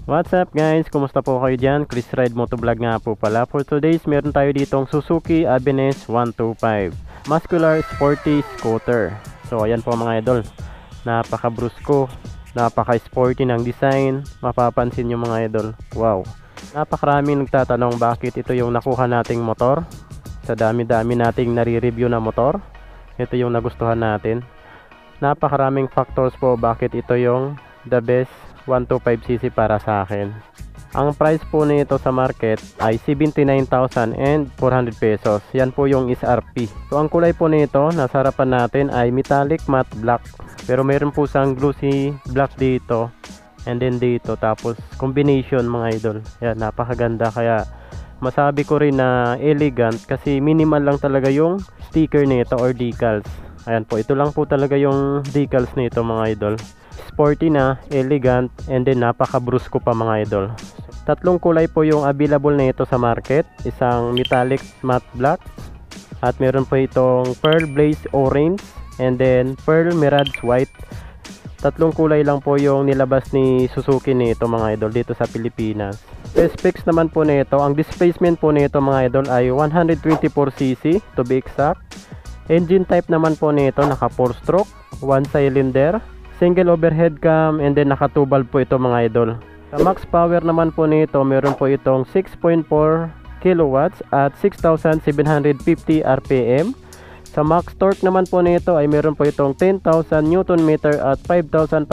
What's up guys? Kumusta po kayo dyan? Chris Ride Motovlog nga po pala. For today's meron tayo ditong Suzuki Avenez 125 Muscular Sporty Scooter. So ayan po mga idol, napaka-brusko, napaka-sporty ng design. Mapapansin nyo mga idol, wow, napakaraming nagtatanong bakit ito yung nakuha nating motor. Sa dami-dami nating nare-review na motor, ito yung nagustuhan natin. Napakaraming factors po bakit ito yung the best 125cc para sa akin. Ang price po nito sa market ay 79,400 pesos. Yan po yung SRP. So ang kulay po nito nasa harapan natin ay metallic matte black. Pero mayroon po siyang glossy black dito and then dito, tapos combination mga idol. Yan, napakaganda, kaya masabi ko rin na elegant kasi minimal lang talaga yung sticker nito or decals. Ayan po, ito lang po talaga yung decals nito mga idol. Sporty na, elegant, and then napaka-brusko pa mga idol. Tatlong kulay po yung available na ito sa market. Isang metallic matte black, at meron po itong pearl blaze orange, and then pearl mirage white. Tatlong kulay lang po yung nilabas ni Suzuki nito mga idol dito sa Pilipinas. Specs naman po nito, ang displacement po nito mga idol ay 124cc to be exact. Engine type naman po nito naka 4 stroke, 1 cylinder, single overhead cam, and then naka 2 valve po ito mga idol. Sa max power naman po nito, meron po itong 6.4 kilowatts at 6,750 rpm. Sa max torque naman po nito ay meron po itong 10,000 Newton meter at 5,500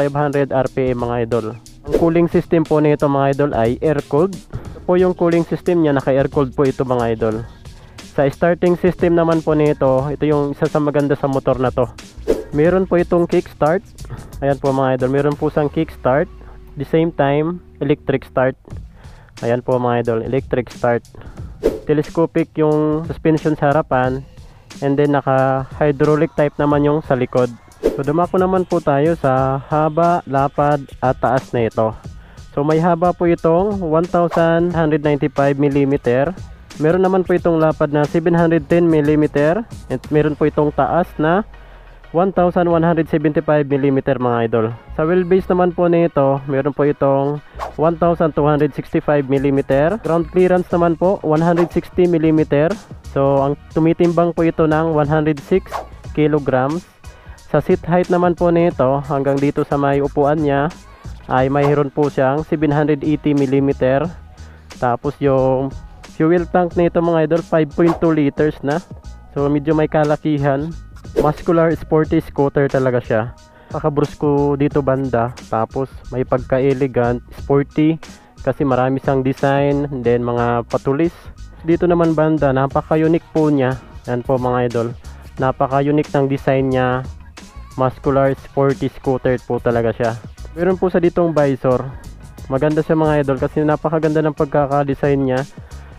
rpm mga idol. Ang cooling system po nito mga idol ay air cooled. Ito po yung cooling system niya, naka air cooled po ito mga idol. Sa starting system naman po nito, ito yung isa sa maganda sa motor na to. Meron po itong kickstart. Ayan po mga idol, meron po siyang kickstart. The same time, electric start. Ayan po mga idol, electric start. Telescopic yung suspension sa harapan. And then naka hydraulic type naman yung sa likod. So dumako naman po tayo sa haba, lapad at taas na ito. So may haba po itong 1,195mm. Meron naman po itong lapad na 710mm. At meron po itong taas na 1,175mm mga idol. Sa wheelbase naman po nito, meron po itong 1,265mm. Ground clearance naman po 160mm. So ang tumitimbang po ito ng 106 kilograms. Sa seat height naman po nito, hanggang dito sa may upuan niya, ay mayroon po siyang 780mm. Tapos yung fuel tank nito mga idol 5.2 liters na. So medyo may kalakihan. Muscular sporty scooter talaga siya. Pakabrusko dito banda, tapos may pagka-elegant, sporty kasi marami siyang design, then mga patulis. Dito naman banda, napaka-unique po niya. Yan po mga idol, napaka-unique ng design niya. Muscular sporty scooter po talaga siya. Meron po sa ditong visor. Maganda siya mga idol kasi napakaganda ng pagkaka-design niya.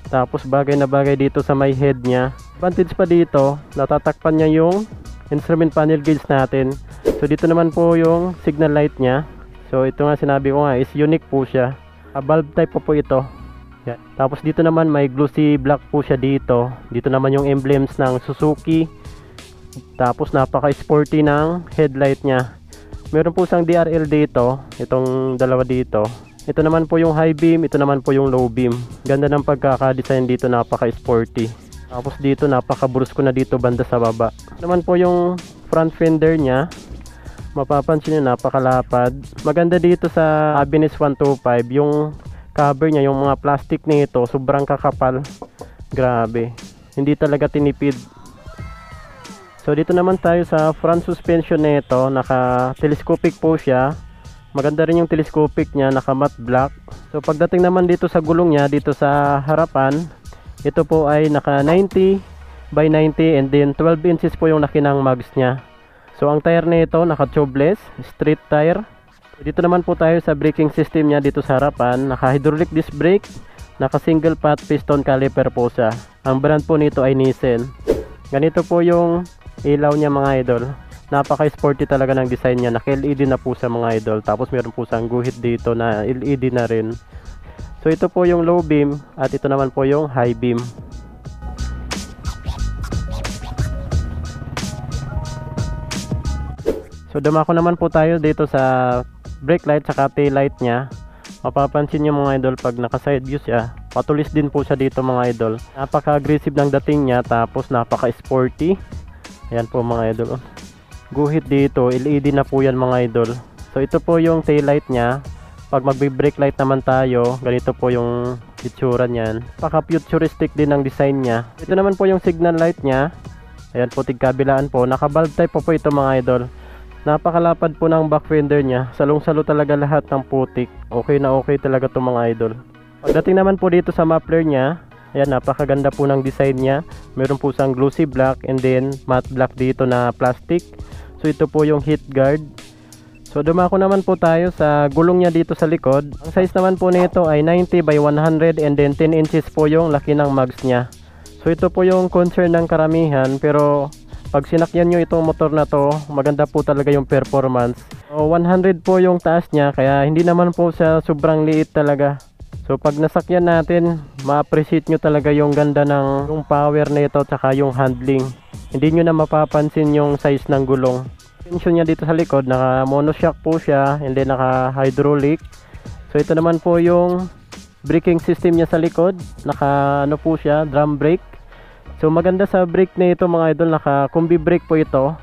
Tapos bagay na bagay dito sa may head niya. Advantage pa dito, natatakpan niya yung instrument panel gauge natin. So dito naman po yung signal light niya. So ito nga sinabi ko nga is unique po siya. Valve type po ito. Yan. Tapos dito naman may glossy black po siya dito. Dito naman yung emblems ng Suzuki. Tapos napaka-sporty ng headlight niya. Meron po siyang DRL dito. Itong dalawa dito. Ito naman po yung high beam, ito naman po yung low beam. Ganda ng pagkaka-design dito, napaka-sporty. Tapos dito napaka-brusko na dito banda sa baba. Ito naman po yung front fender niya. Mapapansin niyo napakalapad. Maganda dito sa Avenez 125 yung cover niya, yung mga plastic nito, sobrang kakapal. Grabe. Hindi talaga tinipid. So dito naman tayo sa front suspension nito, naka-telescopic po siya. Maganda rin yung telescopic niya, naka matte black. So pagdating naman dito sa gulong niya, dito sa harapan, ito po ay naka 90 by 90 and then 12 inches po yung laki ng mags niya. So ang tire nito naka tubeless, street tire. Dito naman po tayo sa braking system niya dito sa harapan, naka hydraulic disc brake, naka single pot piston caliper po siya. Ang brand po nito ay Nissan. Ganito po yung ilaw niya mga idol. Napaka-sporty talaga ng design niya. Naka-LED na po sa mga idol. Tapos meron po siyang guhit dito na LED na rin. So ito po yung low beam at ito naman po yung high beam. So dumako naman po tayo dito sa brake light saka tail light nya. Mapapansin nyo mga idol, pag naka side view siya, patulis din po siya dito mga idol. Napaka aggressive ng dating niya, tapos napaka sporty. Ayan po mga idol. Guhit dito, LED na po yan mga idol. So ito po yung tail light niya. Pag magbe-brake light naman tayo, ganito po yung itsura niyan. Napaka futuristic din ang design niya. Ito naman po yung signal light niya. Ayan po, tigkabilaan po. Naka valve type po ito mga idol. Napakalapad po ng back fender niya. Salong-salo talaga lahat ng putik. Okay na okay talaga to mga idol. Pagdating naman po dito sa muffler niya, ayan, napakaganda po ng design niya. Meron po siyang glossy black and then matte black dito na plastic. So ito po yung heat guard. So dumako naman po tayo sa gulong niya dito sa likod. Ang size naman po nito ay 90 by 100 and then 10 inches po yung laki ng mags niya. So ito po yung concern ng karamihan, pero pag sinakyan nyo itong motor na to, maganda po talaga yung performance. So 100 po yung taas niya, kaya hindi naman po siya sobrang liit talaga. So pag nasakyan natin, ma-appreciate nyo talaga yung ganda ng yung power na ito tsaka yung handling. Hindi nyo na mapapansin yung size ng gulong. Tension niya dito sa likod, naka monoshock po siya and then naka hydraulic. So ito naman po yung braking system niya sa likod, naka ano po siya, drum brake. So maganda sa brake na ito mga idol, naka combi brake po ito.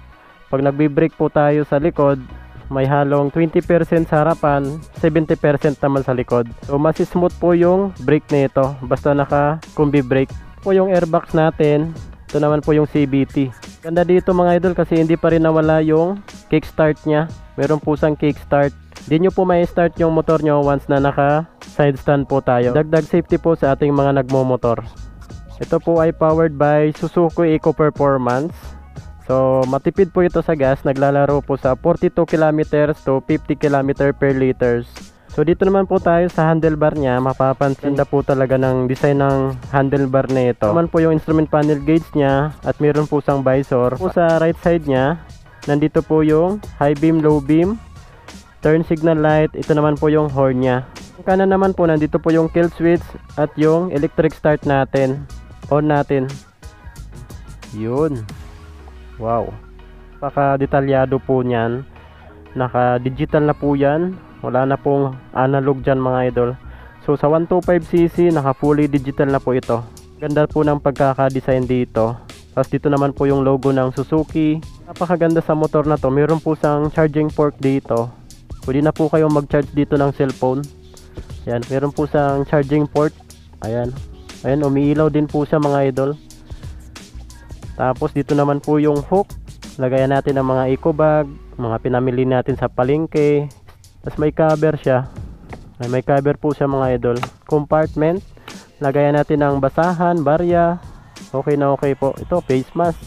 Pag nagbi-brake po tayo sa likod, may halong 20% sa harapan, 70% naman sa likod. So mas smooth po yung brake na ito basta naka combi brake. Po yung airbags natin, ito naman po yung CVT. Ganda dito mga idol kasi hindi pa rin nawala yung kickstart niya. Meron po siyang kickstart. Hindi nyo po may start yung motor nyo once na naka side stand po tayo. Dagdag safety po sa ating mga nagmomotor. Ito po ay powered by Suzuki Eco Performance. So matipid po ito sa gas. Naglalaro po sa 42 kilometers to 50 km per liters. So dito naman po tayo sa handlebar niya. Mapapansin na po talaga ng design ng handlebar na ito. Ito naman po yung instrument panel gauge niya at meron po siyang visor. Po sa right side niya, nandito po yung high beam, low beam, turn signal light. Ito naman po yung horn niya. Yung kanan naman po, nandito po yung kill switch at yung electric start natin. On natin. Yun. Wow. Paka detalyado po niyan. Naka digital na po yan. Wala na pong analog dyan mga idol. So sa 125cc naka fully digital na po ito. Ganda po ng pagkaka-design dito. Tapos dito naman po yung logo ng Suzuki. Napakaganda sa motor na to. Meron po siyang charging port dito. Pwede na po kayong mag-charge dito ng cellphone. Ayan, meron po siyang charging port. Ayan. Ayan, umiilaw din po siya mga idol. Tapos dito naman po yung hook. Lagayan natin ang mga eco bag, mga pinamili natin sa palengke. Tapos may cover siya. May cover po siya mga idol. Compartment. Lagayan natin ang basahan, barya. Okay na okay po. Ito, face mask.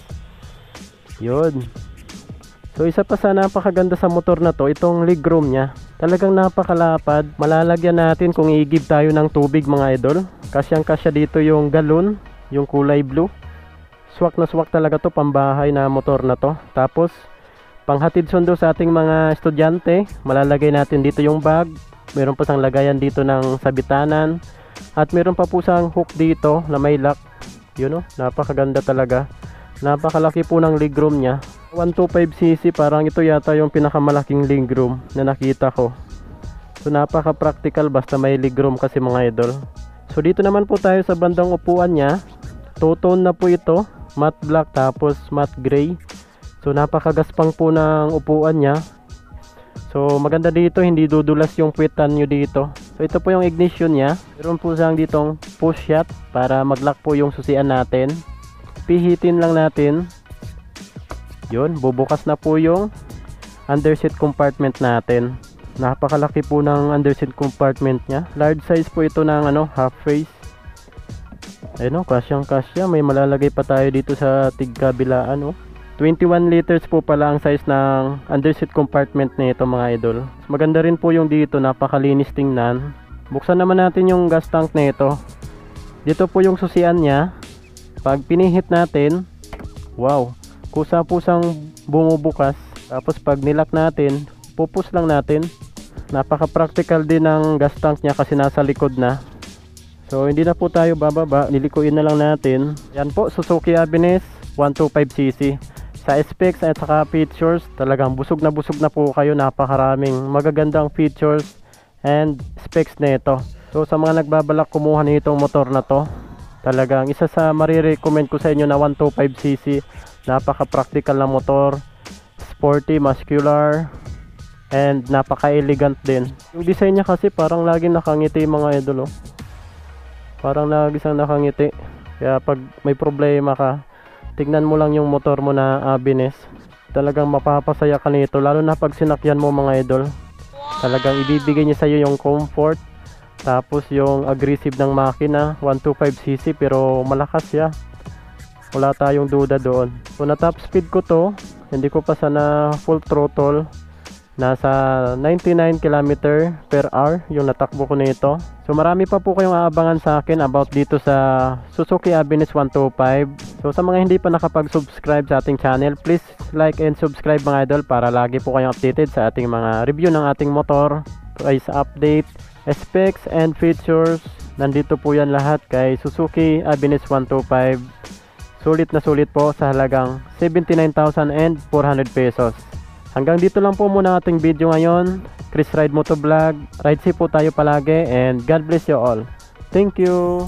Yun. So isa pa sa napakaganda sa motor na to, itong legroom niya. Talagang napakalapad. Malalagyan natin kung i-give tayo ng tubig mga idol. Kasyang kasya dito yung galon, yung kulay blue. Swak na swak talaga to, pambahay na motor na to. Tapos panghatid sundo sa ating mga estudyante, malalagay natin dito yung bag. Meron pa sang lagayan dito ng sabitanan. At meron pa po sang hook dito na may lock. Yun o, napakaganda talaga. Napakalaki po ng legroom niya. 125cc, parang ito yata yung pinakamalaking legroom na nakita ko. So napaka-practical basta may legroom kasi mga idol. So dito naman po tayo sa bandang upuan niya. Two-tone na po ito, matte black tapos matte gray. So napakagaspang po ng upuan niya. So maganda dito, hindi dudulas yung puwitan nyo dito. So ito po yung ignition niya. Meron po siyang ditong push shot para mag-lock po yung susian natin. Pihitin lang natin. Yun, bubukas na po yung underseat compartment natin. Napakalaki po ng underseat compartment niya. Large size po ito ng half face. Ayun o, kasyang kasya. May malalagay pa tayo dito sa tigkabilaan o. 21 liters po pala ang size ng underseat compartment nito mga idol. Maganda rin po yung dito, napakalinis tingnan. Buksan naman natin yung gas tank nito. Dito po yung susian niya. Pag pinihit natin, wow, kusa-pusang bumubukas. Tapos pag nilock natin, pupus lang natin. Napaka-practical din ng gas tank niya kasi nasa likod na. So hindi na po tayo bababa, nilikuin na lang natin. Yan po, Suzuki Avensis 125cc. Sa specs at saka features, talagang busog na po kayo. Napakaraming magagandang features and specs nito. So sa mga nagbabalak kumuha nitong motor na to, talagang isa sa marirecommend ko sa inyo na 125cc. Napaka-practical na motor, sporty, muscular, and napaka-elegant din. Yung design niya kasi parang laging nakangiti mga idol, oh. Parang lagi siyang nakangiti. Kaya pag may problema ka, tignan mo lang yung motor mo na Abeness. Talagang mapapasaya ka nito, lalo na pag sinakyan mo mga idol. Talagang ibibigay niya sa iyo yung comfort, tapos yung aggressive ng makina. 125cc pero malakas siya, wala tayong duda doon. So na top speed ko to, hindi ko pa sana full throttle. Nasa 99 km per hour yung natakbo ko nito. So marami pa po kayong aabangan sa akin about dito sa Suzuki Abeness 125. So sa mga hindi pa nakapag-subscribe sa ating channel, please like and subscribe mga idol para lagi po kayong updated sa ating mga review ng ating motor, price update, specs and features. Nandito po yan lahat kay Suzuki Abeness 125. Sulit na sulit po sa halagang 79,400 pesos. Hanggang dito lang po muna ating video ngayon. Chris Ride Motovlog. Ride safe po tayo palagi and God bless you all. Thank you.